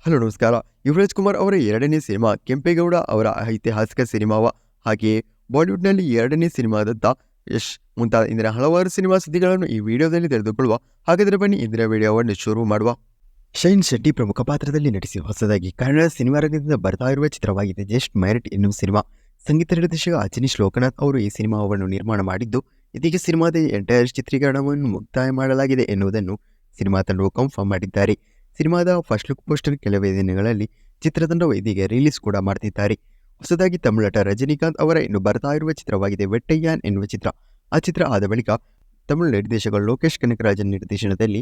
Hello ನಮಸ್ಕಾರ. ಯುವರಾಜ್ ಕುಮಾರ್ ಅವರ ಎರಡನೇ ಸಿನಿಮಾ ಕೆಂಪೇಗೌಡ ಅವರ ಐತಿಹಾಸಿಕ ಸಿನಿಮಾವ. ಹಾಗೆಯೇ ಬಾಲಿವುಡ್‌ನಲ್ಲಿ ಎರಡನೇ ಸಿನಿಮಾದತ್ತ ಯಶ್ ಮುಂತಾದ ಇಂದಿನ ಹಲವಾರು ಸಿನಿಮಾ ಸುದ್ದಿಗಳನ್ನು ಈ ವಿಡಿಯೋದಲ್ಲಿ ತಿಳಿದುಕೊಳ್ಳುವ. ಹಾಗಾದರೆ ಬನ್ನಿ ಇಂದಿನ ವಿಡಿಯೋವನ್ನು ಶುರು ಮಾಡುವ. ಶೈನ್ ಶೆಟ್ಟಿ ಪ್ರಮುಖ ಪಾತ್ರದಲ್ಲಿ ನಟಿಸಿ ಹೊಸದಾಗಿ ಕನ್ನಡ ಸಿನಿಮಾ ರಂಗದಿಂದ ಬರ್ತಾ ಇರುವ ಚಿತ್ರವಾಗಿದೆ ಜಸ್ಟ್ ಮೆರಿಟ್ ಎನ್ನುವ ಸಿನಿಮಾ. ಸಂಗೀತ ನಿರ್ದೇಶಕ ಅಜನೀಶ್ ಲೋಕನಾಥ್ ಅವರು ಈ ಸಿನಿಮಾವನ್ನು ನಿರ್ಮಾಣ ಮಾಡಿದ್ದು, ಇದೀಗ ಸಿನಿಮಾದ ಎಂಟೈರ್ ಚಿತ್ರೀಕರಣವನ್ನು ಮುಕ್ತಾಯ ಮಾಡಲಾಗಿದೆ ಎನ್ನುವುದನ್ನು ಸಿನಿಮಾ ತಂಡವು ಕನ್ಫರ್ಮ್ ಮಾಡಿದ್ದಾರೆ. ಸಿನಿಮಾದ ಫಸ್ಟ್ ಲುಕ್ ಪೋಸ್ಟರ್ ಕೆಲವೇ ದಿನಗಳಲ್ಲಿ ಚಿತ್ರತಂಡವು ಇದೀಗ ರಿಲೀಸ್ ಕೂಡ ಮಾಡ್ತಿದ್ದಾರೆ. ಹೊಸದಾಗಿ ತಮಿಳು ನಟ ರಜನಿಕಾಂತ್ ಅವರ ಇನ್ನು ಬರ್ತಾ ಇರುವ ಚಿತ್ರವಾಗಿದೆ ವೆಟ್ಟಯ್ಯಾನ್ ಎನ್ನುವ ಚಿತ್ರ. ಆ ಚಿತ್ರ ಆದ ಬಳಿಕ ತಮಿಳು ನಿರ್ದೇಶಕ ಲೋಕೇಶ್ ಕನಕರಾಜನ್ ನಿರ್ದೇಶನದಲ್ಲಿ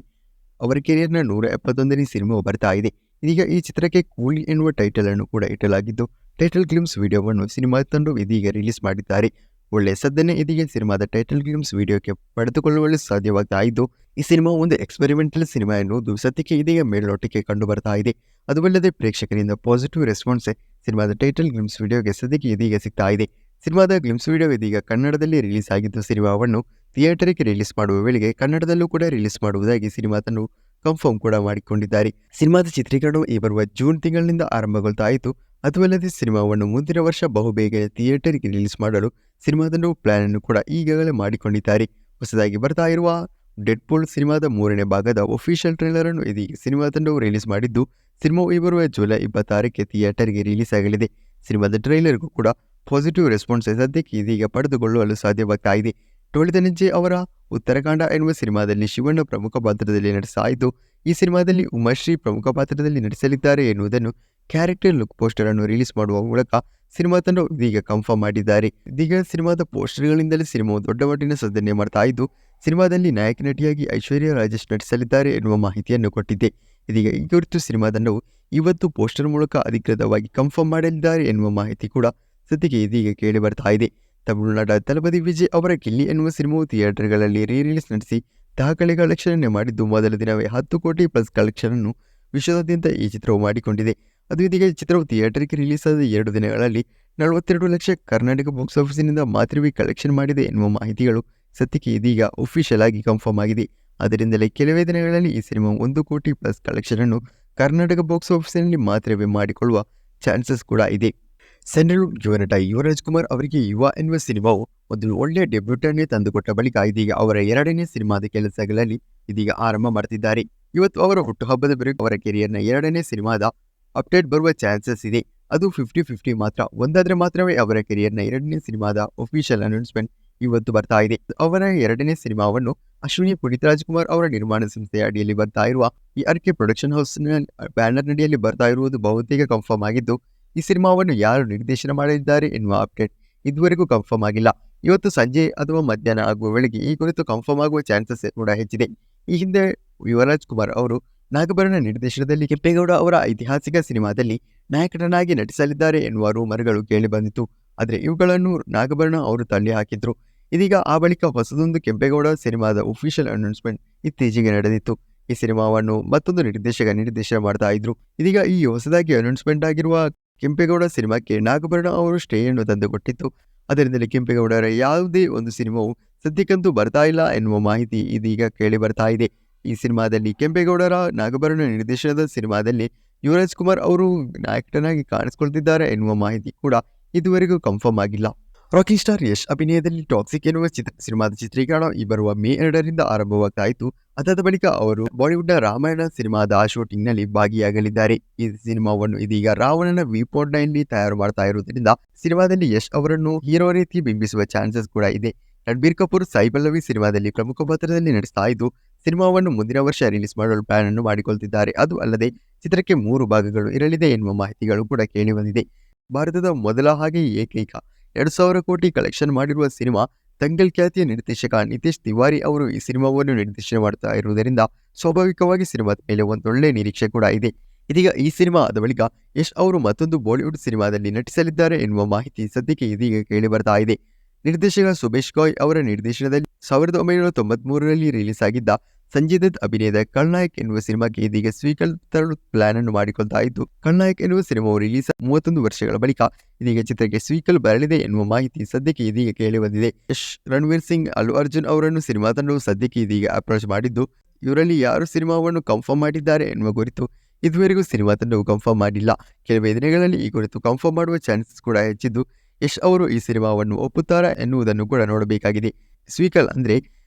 ಅವರ ಕೆರಿಯರ್ನ 171ನೇ ಸಿನಿಮಾವು ಬರ್ತಾ ಇದೆ. ಇದೀಗ ಈ ಚಿತ್ರಕ್ಕೆ ಕೂಲಿ ಎನ್ನುವ ಟೈಟಲ್ ಅನ್ನು ಕೂಡ ಇಟ್ಟಲಾಗಿದ್ದು, ಟೈಟಲ್ ಗ್ಲಿಮ್ಸ್ ವಿಡಿಯೋವನ್ನು ಸಿನಿಮಾ ತಂಡವು ಇದೀಗ ರಿಲೀಸ್ ಮಾಡಿದ್ದಾರೆ. ಒಳ್ಳೆಯ ಸದ್ದನ್ನೇ ಇದೀಗ ಸಿನಿಮಾದ ಟೈಟಲ್ ಗ್ಲಿಮ್ಸ್ ವಿಡಿಯೋಕ್ಕೆ ಪಡೆದುಕೊಳ್ಳಲು ಸಾಧ್ಯವಾಗ್ತಾ ಇದ್ದು, ಈ ಸಿನಿಮಾ ಒಂದು ಎಕ್ಸ್ಪೆರಿಮೆಂಟಲ್ ಸಿನಿಮಾ ಎನ್ನುವುದು ಸದ್ಯಕ್ಕೆ ಇದೀಗ ಮೇಲ್ನೋಟಕ್ಕೆ ಕಂಡು ಬರ್ತಾ ಇದೆ. ಅದುವಲ್ಲದೆ ಪ್ರೇಕ್ಷಕರಿಂದ ಪಾಸಿಟಿವ್ ರೆಸ್ಪಾನ್ಸೇ ಸಿನಿಮಾದ ಟೈಟಲ್ ಗ್ಲಿಮ್ಸ್ ವಿಡಿಯೋಗೆ ಸದ್ಯಕ್ಕೆ ಇದೀಗ ಸಿಗ್ತಾ ಇದೆ. ಸಿನಿಮಾದ ಗ್ಲಿಮ್ಸ್ ವಿಡಿಯೋ ಇದೀಗ ಕನ್ನಡದಲ್ಲಿ ರಿಲೀಸ್ ಆಗಿದ್ದು, ಸಿನಿಮಾವನ್ನು ಥಿಯೇಟರ್ಗೆ ರಿಲೀಸ್ ಮಾಡುವ ವೇಳೆಗೆ ಕನ್ನಡದಲ್ಲೂ ಕೂಡ ರಿಲೀಸ್ ಮಾಡುವುದಾಗಿ ಸಿನಿಮಾ ತಂಡವು ಕನ್ಫರ್ಮ್ ಕೂಡ ಮಾಡಿಕೊಂಡಿದ್ದಾರೆ. ಸಿನಿಮಾದ ಚಿತ್ರೀಕರಣವು ಈ ಬರುವ ಜೂನ್ ತಿಂಗಳಿನಿಂದ ಆರಂಭಗೊಳ್ತಾ ಇತ್ತು. ಅದುವಲ್ಲದೆ ಸಿನಿಮಾವನ್ನು ಮುಂದಿನ ವರ್ಷ ಬಹುಬೇಗ ಥಿಯೇಟರ್ಗೆ ರಿಲೀಸ್ ಮಾಡಲು ಸಿನಿಮಾ ತಂಡವು ಪ್ಲಾನ್ ಅನ್ನು ಕೂಡ ಈಗಾಗಲೇ ಮಾಡಿಕೊಂಡಿದ್ದಾರೆ. ಹೊಸದಾಗಿ ಬರ್ತಾ ಇರುವ ಡೆಡ್ಪೂಲ್ ಸಿನಿಮಾದ 3ನೇ ಭಾಗದ ಒಫಿಷಿಯಲ್ ಟ್ರೇಲರ್ ಅನ್ನು ಇದೀಗ ಸಿನಿಮಾ ತಂಡವು ರಿಲೀಸ್ ಮಾಡಿದ್ದು, ಸಿನಿಮಾವು ಈ ಬರುವ ಜುಲೈ 26ಕ್ಕೆ ಥಿಯೇಟರ್ಗೆ ರಿಲೀಸ್ ಆಗಲಿದೆ. ಸಿನಿಮಾದ ಟ್ರೈಲರ್ಗೂ ಕೂಡ ಪಾಸಿಟಿವ್ ರೆಸ್ಪಾನ್ಸ್ ಸದ್ಯಕ್ಕೆ ಇದೀಗ ಪಡೆದುಕೊಳ್ಳಲು ಸಾಧ್ಯವಾಗ್ತಾ ಇದೆ. ಟೋಳಿದನೆಜ್ಜೆ ಅವರ ಉತ್ತರಾಖಂಡ ಎನ್ನುವ ಸಿನಿಮಾದಲ್ಲಿ ಶಿವಣ್ಣ ಪ್ರಮುಖ ಪಾತ್ರದಲ್ಲಿ ನಟಿಸ್ತಾ ಇದ್ದು, ಈ ಸಿನಿಮಾದಲ್ಲಿ ಉಮಾಶ್ರೀ ಪ್ರಮುಖ ಪಾತ್ರದಲ್ಲಿ ನಟಿಸಲಿದ್ದಾರೆ ಎನ್ನುವುದನ್ನು ಕ್ಯಾರೆಕ್ಟರ್ ಲುಕ್ ಪೋಸ್ಟರ್ ಅನ್ನು ರಿಲೀಸ್ ಮಾಡುವ ಮೂಲಕ ಸಿನಿಮಾ ತಂಡವು ಇದೀಗ ಕನ್ಫರ್ಮ್ ಮಾಡಿದ್ದಾರೆ. ಇದೀಗ ಸಿನಿಮಾದ ಪೋಸ್ಟರ್ಗಳಿಂದಲೇ ಸಿನಿಮಾವು ದೊಡ್ಡ ಮಟ್ಟಿನ ಸದ್ದನ್ನೇ ಮಾಡ್ತಾ ಇದ್ದು, ಸಿನಿಮಾದಲ್ಲಿ ನಾಯಕ ನಟಿಯಾಗಿ ಐಶ್ವರ್ಯ ರಾಜೇಶ್ ನಟಿಸಲಿದ್ದಾರೆ ಎನ್ನುವ ಮಾಹಿತಿಯನ್ನು ಕೊಟ್ಟಿದೆ. ಇದೀಗ ಈ ಕುರಿತು ಸಿನಿಮಾ ತಂಡವು ಇವತ್ತು ಪೋಸ್ಟರ್ ಮೂಲಕ ಅಧಿಕೃತವಾಗಿ ಕನ್ಫರ್ಮ್ ಮಾಡಲಿದ್ದಾರೆ ಎನ್ನುವ ಮಾಹಿತಿ ಕೂಡ ಸದ್ಯಕ್ಕೆ ಇದೀಗ ಕೇಳಿ ಬರ್ತಾ ಇದೆ. ತಮಿಳುನಾಡ ತಲಪತಿ ವಿಜಯ್ ಅವರ ಗಿಲ್ಲಿ ಎನ್ನುವ ಸಿನಿಮಾವು ಥಿಯೇಟರ್ಗಳಲ್ಲಿ ರಿಲೀಸ್ ನಡೆಸಿ ದಾಖಲೆ ಕಲೆಕ್ಷನ್ ಮಾಡಿದ್ದು, ಮೊದಲ ದಿನವೇ 10 ಕೋಟಿ ಪ್ಲಸ್ ಕಲೆಕ್ಷನ್ ಅನ್ನು ವಿಶ್ವದಾದ್ಯಂತ ಈ ಚಿತ್ರವು ಮಾಡಿಕೊಂಡಿದೆ. ಅದು ಇದೀಗ ಚಿತ್ರವು ಥಿಯೇಟರ್ಗೆ ರಿಲೀಸ್ ಆದ 2 ದಿನಗಳಲ್ಲಿ 42 ಲಕ್ಷ ಕರ್ನಾಟಕ ಬಾಕ್ಸ್ ಆಫೀಸಿನಿಂದ ಮಾತ್ರವೇ ಕಲೆಕ್ಷನ್ ಮಾಡಿದೆ ಎನ್ನುವ ಮಾಹಿತಿಗಳು ಸದ್ಯಕ್ಕೆ ಇದೀಗ ಅಫಿಷಿಯಲ್ ಆಗಿ ಕನ್ಫರ್ಮ್ ಆಗಿದೆ. ಅದರಿಂದಲೇ ಕೆಲವೇ ದಿನಗಳಲ್ಲಿ ಈ ಸಿನಿಮಾ 1 ಕೋಟಿ ಪ್ಲಸ್ ಕಲೆಕ್ಷನ್ ಅನ್ನು ಕರ್ನಾಟಕ ಬಾಕ್ಸ್ ಆಫೀಸಿನಲ್ಲಿ ಮಾತ್ರವೇ ಮಾಡಿಕೊಳ್ಳುವ ಚಾನ್ಸಸ್ ಕೂಡ ಇದೆ. ಸ್ಯಾಂಡಲ್ವುಡ್ ಯುವ ನಟ ಯುವರಾಜ್ ಕುಮಾರ್ ಅವರಿಗೆ ಯುವ ಎನ್ನುವ ಸಿನಿಮಾವು ಒಂದು ಒಳ್ಳೆಯ ಡೆಬ್ಯೂಟನ್ನೇ ತಂದುಕೊಟ್ಟ ಬಳಿಕ ಇದೀಗ ಅವರ ಎರಡನೇ ಸಿನಿಮಾದ ಕೆಲಸಗಳಲ್ಲಿ ಇದೀಗ ಆರಂಭ ಮಾಡ್ತಿದ್ದಾರೆ. ಇವತ್ತು ಅವರ ಹುಟ್ಟುಹಬ್ಬದ ಬಳಿಕ ಅವರ ಕೆರಿಯರ್ನ ಎರಡನೇ ಸಿನಿಮಾದ ಅಪ್ಡೇಟ್ ಬರುವ ಚಾನ್ಸಸ್ ಇದೆ. ಅದು 50-50 ಮಾತ್ರ. ಒಂದಾದ್ರೆ ಮಾತ್ರವೇ ಅವರ ಕೆರಿಯರ್ನ ಎರಡನೇ ಸಿನಿಮಾದ ಒಫಿಷಿಯಲ್ ಅನೌನ್ಸ್ಮೆಂಟ್ ಇವತ್ತು ಬರ್ತಾ ಇದೆ. ಅವರ ಎರಡನೇ ಸಿನಿಮಾವನ್ನು ಅಶ್ವಿನಿ ಪುನೀತ್ ರಾಜ್ಕುಮಾರ್ ಅವರ ನಿರ್ಮಾಣ ಸಂಸ್ಥೆಯ ಅಡಿಯಲ್ಲಿ ಬರ್ತಾ ಇರುವ ERK ಪ್ರೊಡಕ್ಷನ್ ಹೌಸ್ನ ಬ್ಯಾನರ್ ಅಡಿಯಲ್ಲಿ ಬರ್ತಾ ಇರುವುದು ಬಹುತೇಕ ಕನ್ಫರ್ಮ್ ಆಗಿದ್ದು, ಈ ಸಿನಿಮಾವನ್ನು ಯಾರು ನಿರ್ದೇಶನ ಮಾಡಲಿದ್ದಾರೆ ಎನ್ನುವ ಅಪ್ಡೇಟ್ ಇದುವರೆಗೂ ಕನ್ಫರ್ಮ್ ಆಗಿಲ್ಲ. ಇವತ್ತು ಸಂಜೆ ಅಥವಾ ಮಧ್ಯಾಹ್ನ ಆಗುವ ವೇಳೆಗೆ ಈ ಕುರಿತು ಕನ್ಫರ್ಮ್ ಆಗುವ ಚಾನ್ಸಸ್ ಕೂಡ ಹೆಚ್ಚಿದೆ. ಈ ಹಿಂದೆ ಯುವರಾಜ್ ಕುಮಾರ್ ಅವರು ನಾಗಭರಣ ನಿರ್ದೇಶನದಲ್ಲಿ ಕೆಂಪೇಗೌಡ ಅವರ ಐತಿಹಾಸಿಕ ಸಿನಿಮಾದಲ್ಲಿ ನಾಯಕನಾಗಿ ನಟಿಸಲಿದ್ದಾರೆ ಎನ್ನುವ ರೂಮರ್ಗಳು ಕೇಳಿಬಂದಿತು. ಆದರೆ ಇವುಗಳನ್ನು ನಾಗಭರಣ ಅವರು ತಳ್ಳಿ ಹಾಕಿದ್ರು. ಇದೀಗ ಆ ಬಳಿಕ ಹೊಸದೊಂದು ಕೆಂಪೇಗೌಡ ಸಿನಿಮಾದ ಒಫಿಷಿಯಲ್ ಅನೌನ್ಸ್ಮೆಂಟ್ ಇತ್ತೀಚೆಗೆ ನಡೆದಿತ್ತು. ಈ ಸಿನಿಮಾವನ್ನು ಮತ್ತೊಂದು ನಿರ್ದೇಶನ ಮಾಡ್ತಾ ಇದ್ರು. ಇದೀಗ ಈ ಹೊಸದಾಗಿ ಅನೌನ್ಸ್ಮೆಂಟ್ ಆಗಿರುವ ಕೆಂಪೇಗೌಡ ಸಿನಿಮಾಕ್ಕೆ ನಾಗಭರಣ ಅವರು ಸ್ಟೇಯನ್ನು ತಂದುಕೊಟ್ಟಿತ್ತು. ಅದರಿಂದಲೇ ಕೆಂಪೇಗೌಡರ ಯಾವುದೇ ಒಂದು ಸಿನಿಮಾವು ಸದ್ಯಕ್ಕಂತೂ ಬರ್ತಾ ಇಲ್ಲ ಎನ್ನುವ ಮಾಹಿತಿ ಇದೀಗ ಕೇಳಿ ಬರ್ತಾ ಇದೆ. ಈ ಸಿನಿಮಾದಲ್ಲಿ ಕೆಂಪೇಗೌಡರ ನಾಗಭರಣ ನಿರ್ದೇಶನದ ಸಿನಿಮಾದಲ್ಲಿ ಯುವರಾಜ್ ಕುಮಾರ್ ಅವರು ನಾಯಕನಾಗಿ ಕಾಣಿಸಿಕೊಳ್ತಿದ್ದಾರೆ ಎನ್ನುವ ಮಾಹಿತಿ ಕೂಡ ಇದುವರೆಗೂ ಕನ್ಫರ್ಮ್ ಆಗಿಲ್ಲ. ರಾಕಿಂಗ್ ಸ್ಟಾರ್ ಯಶ್ ಅಭಿನಯದಲ್ಲಿ ಟಾಕ್ಸಿಕ್ ಎನ್ನುವ ಸಿನಿಮಾದ ಚಿತ್ರೀಕರಣ ಈ ಬರುವ ಮೇ 2ರಿಂದ ಆರಂಭವಾಗ್ತಾ ಇತ್ತು. ಅದಾದ ಬಳಿಕ ಅವರು ಬಾಲಿವುಡ್ನ ರಾಮಾಯಣ ಸಿನಿಮಾದ ಶೂಟಿಂಗ್ನಲ್ಲಿ ಭಾಗಿಯಾಗಲಿದ್ದಾರೆ. ಈ ಸಿನಿಮಾವನ್ನು ಇದೀಗ ರಾವಣನ V.9 ತಯಾರು ಮಾಡ್ತಾ ಇರುವುದರಿಂದ ಸಿನಿಮಾದಲ್ಲಿ ಯಶ್ ಅವರನ್ನು ಹೀರೋ ರೀತಿ ಬಿಂಬಿಸುವ ಚಾನ್ಸಸ್ ಕೂಡ ಇದೆ. ರಣಬೀರ್ ಕಪೂರ್ ಸಾಯಿ ಪಲ್ಲವಿ ಸಿನಿಮಾದಲ್ಲಿ ಪ್ರಮುಖ ಪಾತ್ರದಲ್ಲಿ ನಟಿಸ್ತಾ ಇದ್ದು, ಸಿನಿಮಾವನ್ನು ಮುಂದಿನ ವರ್ಷ ರಿಲೀಸ್ ಮಾಡಲು ಪ್ಲಾನ್ ಅನ್ನು ಮಾಡಿಕೊಳ್ತಿದ್ದಾರೆ. ಅದು ಅಲ್ಲದೆ ಚಿತ್ರಕ್ಕೆ 3 ಭಾಗಗಳು ಇರಲಿದೆ ಎನ್ನುವ ಮಾಹಿತಿಗಳು ಕೂಡ ಕೇಳಿಬಂದಿದೆ. ಭಾರತದ ಮೊದಲ ಹಾಗೆ ಏಕೈಕ 2,000 ಕೋಟಿ ಕಲೆಕ್ಷನ್ ಮಾಡಿರುವ ಸಿನಿಮಾ ದಂಗಲ್ ಖ್ಯಾತಿಯ ನಿರ್ದೇಶಕ ನಿತೇಶ್ ತಿವಾರಿ ಅವರು ಈ ಸಿನಿಮಾವನ್ನು ನಿರ್ದೇಶನ ಮಾಡ್ತಾ ಇರುವುದರಿಂದ ಸ್ವಾಭಾವಿಕವಾಗಿ ಸಿನಿಮಾದ ಮೇಲೆ ಒಂದೊಳ್ಳೆ ನಿರೀಕ್ಷೆ ಕೂಡ ಇದೆ. ಇದೀಗ ಈ ಸಿನಿಮಾ ಆದ ಬಳಿಕ ಯಶ್ ಅವರು ಮತ್ತೊಂದು ಬಾಲಿವುಡ್ ಸಿನಿಮಾದಲ್ಲಿ ನಟಿಸಲಿದ್ದಾರೆ ಎನ್ನುವ ಮಾಹಿತಿ ಸದ್ಯಕ್ಕೆ ಇದೀಗ ಕೇಳಿ ಬರ್ತಾ ಇದೆ. ನಿರ್ದೇಶಕ ಸುಬೇಶ್ ಗಾಯ್ ಅವರ ನಿರ್ದೇಶನದಲ್ಲಿ 1993ರಲ್ಲಿ ರಿಲೀಸ್ ಆಗಿದ್ದ ಸಂಜಯ್ ದತ್ ಅಭಿನಯದ ಖಳನಾಯಕ್ ಎನ್ನುವ ಸಿನಿಮಾಗೆ ಇದೀಗ ಸ್ವೀಕಲ್ ತರಲು ಪ್ಲಾನ್ ಅನ್ನು ಮಾಡಿಕೊಳ್ತಾ ಇದ್ದು, ಖಳನಾಯಕ್ ಎನ್ನುವ ಸಿನಿಮಾವು ರಿಲೀಸ್ 31 ವರ್ಷಗಳ ಬಳಿಕ ಇದೀಗ ಚಿತ್ರಕ್ಕೆ ಸ್ವೀಕಲ್ ಬರಲಿದೆ ಎನ್ನುವ ಮಾಹಿತಿ ಸದ್ಯಕ್ಕೆ ಇದೀಗ ಕೇಳಿ ಬಂದಿದೆ. ಯಶ್, ರಣವೀರ್ ಸಿಂಗ್, ಅಲ್ಲು ಅರ್ಜುನ್ ಅವರನ್ನು ಸಿನಿಮಾ ತಂಡವು ಸದ್ಯಕ್ಕೆ ಇದೀಗ ಅಪ್ರೋಚ್ ಮಾಡಿದ್ದು, ಇವರಲ್ಲಿ ಯಾರು ಸಿನಿಮಾವನ್ನು ಕನ್ಫರ್ಮ್ ಮಾಡಿದ್ದಾರೆ ಎನ್ನುವ ಕುರಿತು ಇದುವರೆಗೂ ಸಿನಿಮಾ ತಂಡವು ಕನ್ಫರ್ಮ್ ಮಾಡಿಲ್ಲ. ಕೆಲವೇ ದಿನಗಳಲ್ಲಿ ಈ ಕುರಿತು ಕನ್ಫರ್ಮ್ ಮಾಡುವ ಚಾನ್ಸಸ್ ಕೂಡ ಹೆಚ್ಚಿದ್ದು, ಯಶ್ ಅವರು ಈ ಸಿನಿಮಾವನ್ನು ಒಪ್ಪುತ್ತಾರಾ ಎನ್ನುವುದನ್ನು ಕೂಡ ನೋಡಬೇಕಾಗಿದೆ. ಸ್ವೀಕಲ್ ಅಂದ್ರೆ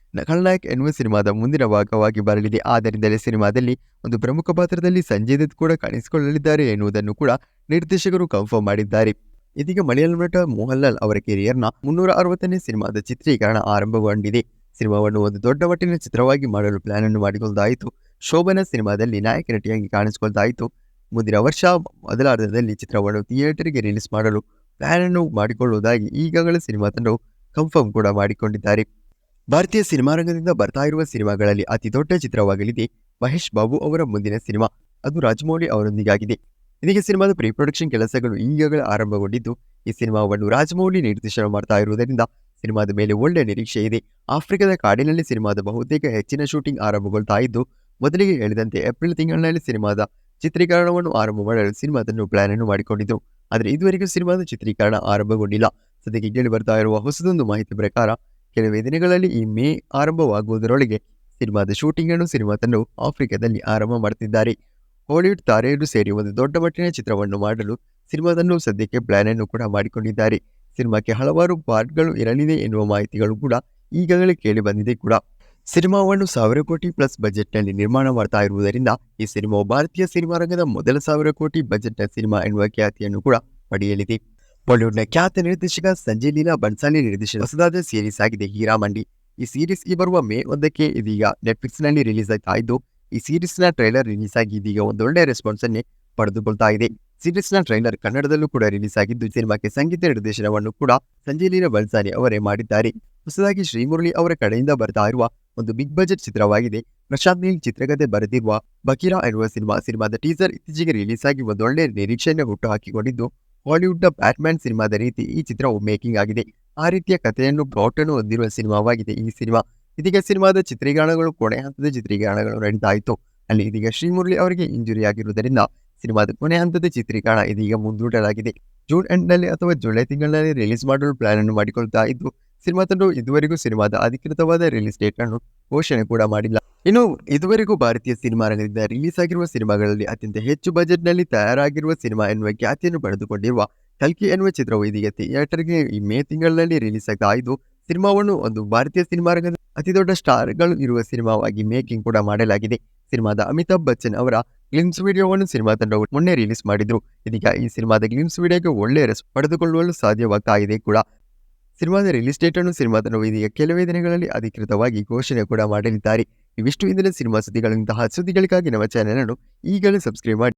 ಖಳನಾಯಕ್ ಎನ್ನುವ ಸಿನಿಮಾದ ಮುಂದಿನ ಭಾಗವಾಗಿ ಬರಲಿದೆ. ಆದ್ದರಿಂದಲೇ ಸಿನಿಮಾದಲ್ಲಿ ಒಂದು ಪ್ರಮುಖ ಪಾತ್ರದಲ್ಲಿ ಸಂಜಯ್ ದತ್ ಕೂಡ ಕಾಣಿಸಿಕೊಳ್ಳಲಿದ್ದಾರೆ ಎನ್ನುವುದನ್ನು ಕೂಡ ನಿರ್ದೇಶಕರು ಕನ್ಫರ್ಮ್ ಮಾಡಿದ್ದಾರೆ. ಇದೀಗ ಮಲಯಾಳಂ ನಟ ಮೋಹನ್ಲಾಲ್ ಅವರ ಕೆರಿಯರ್ನ 360ನೇ ಸಿನಿಮಾದ ಚಿತ್ರೀಕರಣ ಆರಂಭಗೊಂಡಿದೆ. ಸಿನಿಮಾವನ್ನು ಒಂದು ದೊಡ್ಡ ಮಟ್ಟಿನ ಚಿತ್ರವಾಗಿ ಮಾಡಲು ಪ್ಲಾನ್ ಅನ್ನು ಮಾಡಿಕೊಳ್ಳಲಾಯಿತು. ಶೋಭನಾ ಸಿನಿಮಾದಲ್ಲಿ ನಾಯಕ ನಟಿಯಾಗಿ ಕಾಣಿಸಿಕೊಳ್ಳಲಾಯಿತು. ಮುಂದಿನ ವರ್ಷ ಮೊದಲಾರ್ಧದಲ್ಲಿ ಚಿತ್ರವನ್ನು ಥಿಯೇಟರ್ಗೆ ರಿಲೀಸ್ ಮಾಡಲು ಪ್ಲಾನ್ ಅನ್ನು ಮಾಡಿಕೊಳ್ಳುವುದಾಗಿ ಈಗಾಗಲೇ ಸಿನಿಮಾ ತಂಡವು ಕನ್ಫರ್ಮ್ ಕೂಡ ಮಾಡಿಕೊಂಡಿದ್ದಾರೆ. ಭಾರತೀಯ ಸಿನಿಮಾ ರಂಗದಿಂದ ಬರ್ತಾ ಇರುವ ಸಿನಿಮಾಗಳಲ್ಲಿ ಅತಿ ದೊಡ್ಡ ಚಿತ್ರವಾಗಲಿದೆ ಮಹೇಶ್ ಬಾಬು ಅವರ ಮುಂದಿನ ಸಿನಿಮಾ. ಅದು ರಾಜಮೌಳಿ ಅವರೊಂದಿಗಾಗಿದೆ. ಇದೀಗ ಸಿನಿಮಾದ ಪ್ರೀ ಪ್ರೊಡಕ್ಷನ್ ಕೆಲಸಗಳು ಈಗಾಗಲೇ ಆರಂಭಗೊಂಡಿದ್ದು, ಈ ಸಿನಿಮಾವನ್ನು ರಾಜಮೌಳಿ ನಿರ್ದೇಶನ ಮಾಡ್ತಾ ಇರುವುದರಿಂದ ಸಿನಿಮಾದ ಮೇಲೆ ಒಳ್ಳೆ ನಿರೀಕ್ಷೆ ಇದೆ. ಆಫ್ರಿಕಾದ ಕಾಡಿನಲ್ಲಿ ಸಿನಿಮಾದ ಬಹುತೇಕ ಹೆಚ್ಚಿನ ಶೂಟಿಂಗ್ ಆರಂಭಗೊಳ್ತಾ ಇದ್ದು, ಮೊದಲಿಗೆ ಹೇಳಿದಂತೆ ಏಪ್ರಿಲ್ ತಿಂಗಳಿನಲ್ಲಿ ಸಿನಿಮಾದ ಚಿತ್ರೀಕರಣವನ್ನು ಆರಂಭ ಮಾಡಲು ಸಿನಿಮಾ ತಂಡವು ಪ್ಲಾನ್ ಅನ್ನು ಮಾಡಿಕೊಂಡಿದ್ದು, ಆದರೆ ಇದುವರೆಗೂ ಸಿನಿಮಾದ ಚಿತ್ರೀಕರಣ ಆರಂಭಗೊಂಡಿಲ್ಲ. ಸದ್ಯಕ್ಕೆ ಕೇಳಿ ಬರ್ತಾ ಇರುವ ಹೊಸದೊಂದು ಮಾಹಿತಿ ಪ್ರಕಾರ ಕೆಲವೇ ದಿನಗಳಲ್ಲಿ ಈ ಮೇ ಆರಂಭವಾಗುವುದರೊಳಗೆ ಸಿನಿಮಾದ ಶೂಟಿಂಗ್ ಅನ್ನು ಸಿನಿಮಾ ತಂಡವು ಆಫ್ರಿಕಾದಲ್ಲಿ ಆರಂಭ ಮಾಡುತ್ತಿದ್ದಾರೆ. ಹಾಲಿವುಡ್ ತಾರೆಯರು ಸೇರಿ ಒಂದು ದೊಡ್ಡ ಮಟ್ಟಿನ ಚಿತ್ರವನ್ನು ಮಾಡಲು ಸಿನಿಮಾ ತಂಡವು ಸದ್ಯಕ್ಕೆ ಪ್ಲಾನ್ ಅನ್ನು ಕೂಡ ಮಾಡಿಕೊಂಡಿದ್ದಾರೆ. ಸಿನಿಮಾಕ್ಕೆ ಹಲವಾರು ಪಾರ್ಟ್ಗಳು ಇರಲಿದೆ ಎನ್ನುವ ಮಾಹಿತಿಗಳು ಕೂಡ ಈಗಾಗಲೇ ಕೇಳಿ ಬಂದಿದೆ ಕೂಡ. ಸಿನಿಮಾವನ್ನು 1000 ಕೋಟಿ ಪ್ಲಸ್ ಬಜೆಟ್ನಲ್ಲಿ ನಿರ್ಮಾಣ ಮಾಡ್ತಾ ಇರುವುದರಿಂದ ಈ ಸಿನಿಮಾವು ಭಾರತೀಯ ಸಿನಿಮಾ ರಂಗದ ಮೊದಲ 1000 ಕೋಟಿ ಬಜೆಟ್ನ ಸಿನಿಮಾ ಎನ್ನುವ ಖ್ಯಾತಿಯನ್ನು ಕೂಡ ಪಡೆಯಲಿದೆ. ಬಾಲಿವುಡ್ನ ಖ್ಯಾತ ನಿರ್ದೇಶಕ ಸಂಜಯ್ ಲೀಲಾ ಬನ್ಸಾಲಿ ನಿರ್ದೇಶನ ಹೊಸದಾದ ಸೀರೀಸ್ ಆಗಿದೆ ಹೀರಾಮಂಡಿ. ಈ ಸೀರೀಸ್ ಈ ಬರುವ ಮೇ 1ಕ್ಕೆ ಇದೀಗ ನೆಟ್ಫ್ಲಿಕ್ಸ್ನಲ್ಲಿ ರಿಲೀಸ್ ಆಗ್ತಾ ಇದ್ದು, ಈ ಸೀರೀಸ್ನ ಟ್ರೈಲರ್ ರಿಲೀಸ್ ಆಗಿ ಇದೀಗ ಒಂದೊಳ್ಳೆ ರೆಸ್ಪಾನ್ಸ್ ಅನ್ನೇ ಪಡೆದುಕೊಳ್ತಾ ಇದೆ. ಸೀರೀಸ್ನ ಟ್ರೈಲರ್ ಕನ್ನಡದಲ್ಲೂ ಕೂಡ ರಿಲೀಸ್ ಆಗಿದ್ದು, ಸಿನಿಮಾಕ್ಕೆ ಸಂಗೀತ ನಿರ್ದೇಶನವನ್ನು ಕೂಡ ಸಂಜಯ್ ಲೀಲಾ ಬನ್ಸಾಲಿ ಅವರೇ ಮಾಡಿದ್ದಾರೆ. ಹೊಸದಾಗಿ ಶ್ರೀಮುರಳಿ ಅವರ ಕಡೆಯಿಂದ ಬರ್ತಾ ಇರುವ ಒಂದು ಬಿಗ್ ಬಜೆಟ್ ಚಿತ್ರವಾಗಿದೆ. ಪ್ರಶಾಂತ್ ನೀಲ್ ಚಿತ್ರಕಥೆ ಬರೆದಿರುವ ಬಕೀರಾ ಎನ್ನುವ ಸಿನಿಮಾದ ಟೀಸರ್ ಇತ್ತೀಚೆಗೆ ರಿಲೀಸ್ ಆಗಿ ಒಂದೊಳ್ಳೆ ನಿರೀಕ್ಷೆಯನ್ನು ಹುಟ್ಟು ಹಾಕಿಕೊಂಡಿದ್ದು, ಹಾಲಿವುಡ್ನ ಬ್ಯಾಟ್ಮ್ಯಾನ್ ಸಿನಿಮಾದ ರೀತಿ ಈ ಚಿತ್ರವು ಮೇಕಿಂಗ್ ಆಗಿದೆ. ಆ ರೀತಿಯ ಕಥೆಯನ್ನು ಪ್ಲಾಟ್ ಅನ್ನು ಹೊಂದಿರುವ ಸಿನಿಮಾವಾಗಿದೆ ಈ ಸಿನಿಮಾ. ಇದೀಗ ಸಿನಿಮಾದ ಚಿತ್ರೀಕರಣಗಳು ಕೊನೆ ಹಂತದ ಚಿತ್ರೀಕರಣಗಳು ನಡೀತಾ ಇತ್ತು. ಅಲ್ಲಿ ಇದೀಗ ಶ್ರೀಮುರಳಿ ಅವರಿಗೆ ಇಂಜುರಿ ಆಗಿರುವುದರಿಂದ ಸಿನಿಮಾದ ಕೊನೆ ಹಂತದ ಚಿತ್ರೀಕರಣ ಇದೀಗ ಮುಂದೂಡಲಾಗಿದೆ. ಜೂನ್ ಎಂಡ್ನಲ್ಲಿ ಅಥವಾ ಜುಲೈ ತಿಂಗಳಲ್ಲಿ ರಿಲೀಸ್ ಮಾಡಲು ಪ್ಲಾನ್ ಅನ್ನು ಮಾಡಿಕೊಳ್ತಾ ಇದ್ದು, ಸಿನಿಮಾ ತಂಡವು ಇದುವರೆಗೂ ಸಿನಿಮಾದ ಅಧಿಕೃತವಾದ ರಿಲೀಸ್ ಡೇಟ್ ಅನ್ನು ಘೋಷಣೆ ಕೂಡ ಮಾಡಿಲ್ಲ. ಇನ್ನು ಇದುವರೆಗೂ ಭಾರತೀಯ ಸಿನಿಮಾ ರಂಗದಿಂದ ರಿಲೀಸ್ ಆಗಿರುವ ಸಿನಿಮಾಗಳಲ್ಲಿ ಅತ್ಯಂತ ಹೆಚ್ಚು ಬಜೆಟ್ನಲ್ಲಿ ತಯಾರಾಗಿರುವ ಸಿನಿಮಾ ಎನ್ನುವ ಖ್ಯಾತಿಯನ್ನು ಪಡೆದುಕೊಂಡಿರುವ ಕಲ್ಕಿ ಎನ್ನುವ ಚಿತ್ರವು ಇದೀಗ ಥಿಯೇಟರ್ಗೆ ಈ ಮೇ ತಿಂಗಳಲ್ಲಿ ರಿಲೀಸ್ ಆಗ್ತಾ ಇದ್ದು, ಸಿನಿಮಾವನ್ನು ಒಂದು ಭಾರತೀಯ ಸಿನಿಮಾ ರಂಗದ ಅತಿದೊಡ್ಡ ಸ್ಟಾರ್ಗಳು ಇರುವ ಸಿನಿಮಾವಾಗಿ ಮೇಕಿಂಗ್ ಕೂಡ ಮಾಡಲಾಗಿದೆ. ಸಿನಿಮಾದ ಅಮಿತಾಬ್ ಬಚ್ಚನ್ ಅವರ ಗ್ಲಿಮ್ಸ್ ವಿಡಿಯೋವನ್ನು ಸಿನಿಮಾ ತಂಡವು ಮೊನ್ನೆ ರಿಲೀಸ್ ಮಾಡಿದ್ರು. ಇದೀಗ ಈ ಸಿನಿಮಾದ ಗ್ಲಿಮ್ಸ್ ವಿಡಿಯೋಗೆ ಒಳ್ಳೆಯ ರೆಸ್ಪಾನ್ಸ್ ಪಡೆದುಕೊಳ್ಳಲು ಸಾಧ್ಯವಾಗ್ತಾ ಇದೆ ಕೂಡ. ಸಿನಿಮಾದ ರಿಲೀಸ್ ಡೇಟ್ ಅನ್ನು ಸಿನಿಮಾ ತಂಡವು ಇದೀಗ ಕೆಲವೇ ದಿನಗಳಲ್ಲಿ ಅಧಿಕೃತವಾಗಿ ಘೋಷಣೆ ಕೂಡ ಮಾಡಲಿದ್ದಾರೆ. ಇವಿಷ್ಟು ಇಂದಿನ ಸಿನಿಮಾ ಸುದ್ದಿಗಳು. ಇಂತಹ ಸುದ್ದಿಗಳಿಗಾಗಿ ನಮ್ಮ ಚಾನೆಲ್ ಅನ್ನು ಈಗಲೇ ಸಬ್ಸ್ಕ್ರೈಬ್ ಮಾಡಿ.